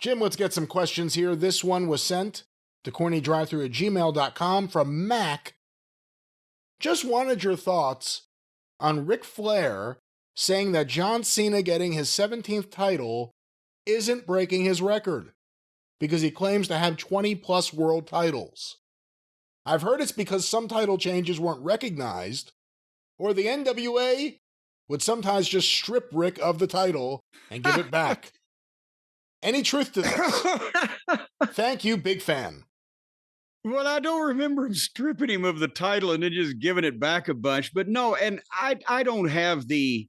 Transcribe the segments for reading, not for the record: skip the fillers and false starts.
Jim, let's get some questions here. This one was sent to CornyDriveThru@gmail.com from Mac. Just wanted your thoughts on Ric Flair saying that John Cena getting his 17th title isn't breaking his record because he claims to have 20-plus world titles. I've heard it's because some title changes weren't recognized, or the NWA would sometimes just strip Ric of the title and give it back. Any truth to this? Thank you, big fan. Well, I don't remember him stripping him of the title and then just giving it back a bunch. But no, and I don't have the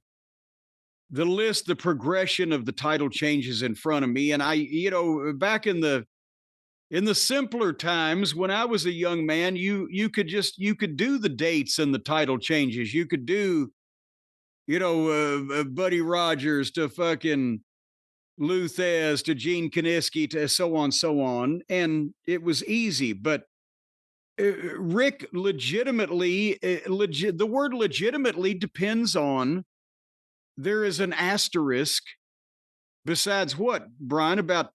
list, the progression of the title changes in front of me. And back in the simpler times when I was a young man, you could do the dates and the title changes. You could do, Buddy Rogers to fucking Lou Thez to Gene Kiniski to so on. And it was easy, but Rick legitimately, the word legitimately depends on, there is an asterisk besides what, Brian, about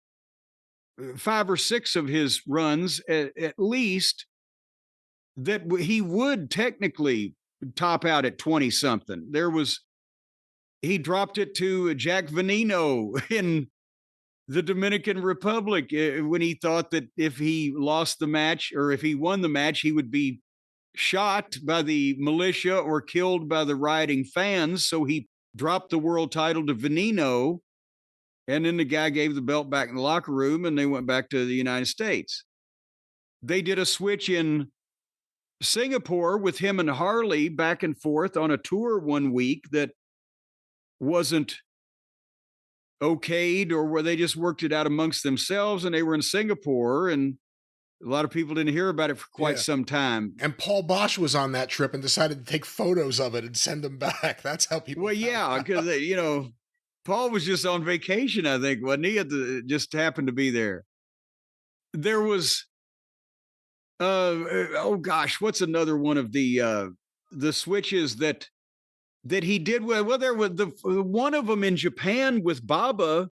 5 or 6 of his runs at least, that he would technically top out at 20 something. He dropped it to Jack Veneno in the Dominican Republic when he thought that if he lost the match or if he won the match, he would be shot by the militia or killed by the rioting fans. So he dropped the world title to Veneno. And then the guy gave the belt back in the locker room and they went back to the United States. They did a switch in Singapore with him and Harley back and forth on a tour one week that wasn't okayed, or where they just worked it out amongst themselves, and they were in Singapore and a lot of people didn't hear about it for quite some time. And Paul Bosch was on that trip and decided to take photos of it and send them back. That's how people. Well, yeah, because Paul was just on vacation, I think, wasn't he? Just happened to be there. There was, what's another one of the switches that he did? Well, there was one of them in Japan with Baba.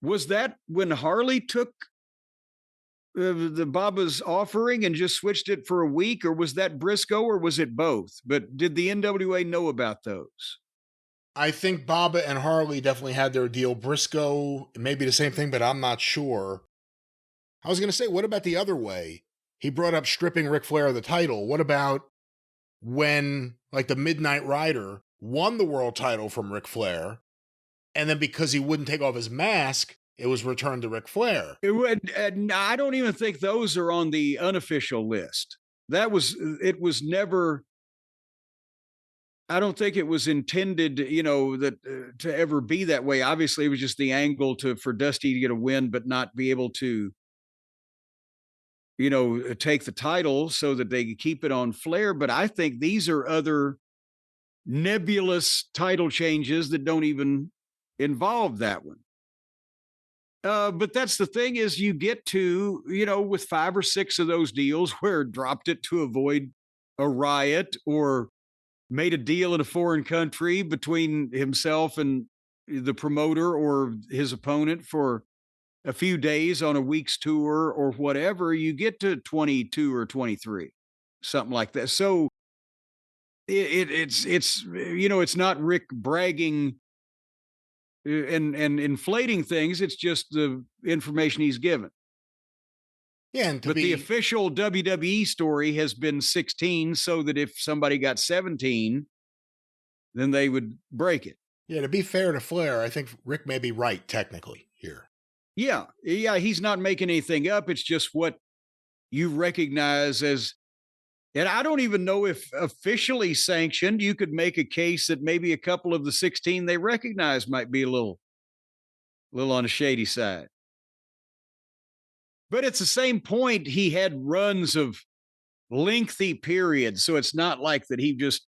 Was that when Harley took the Baba's offering and just switched it for a week, or was that Briscoe, or was it both? But did the NWA know about those? I think Baba and Harley definitely had their deal. Briscoe, maybe the same thing, but I'm not sure. I was going to say, what about the other way? He brought up stripping Ric Flair of the title. What about when, like, the Midnight Rider won the world title from Ric Flair, and then because he wouldn't take off his mask, it was returned to Ric Flair? I don't even think those are on the unofficial list. It was never, I don't think it was intended, that to ever be that way. Obviously, it was just the angle for Dusty to get a win, but not be able to, take the title so that they could keep it on Flair. But I think these are other nebulous title changes that don't even involve that one. But that's the thing, is you get to, with 5 or 6 of those deals where dropped it to avoid a riot, or made a deal in a foreign country between himself and the promoter or his opponent for a few days on a week's tour or whatever, you get to 22 or 23, something like that. So it's not Rick bragging and inflating things. It's just the information he's given. Yeah, but the official WWE story has been 16, so that if somebody got 17, then they would break it. Yeah, to be fair to Flair, I think Rick may be right technically here. Yeah, he's not making anything up. It's just what you recognize as, and I don't even know if officially sanctioned. You could make a case that maybe a couple of the 16 they recognize might be a little on the shady side. But it's the same point. He had runs of lengthy periods, so it's not like that he just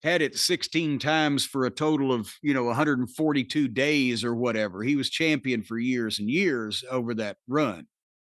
had it 16 times for a total of, 142 days or whatever. He was champion for years and years over that run.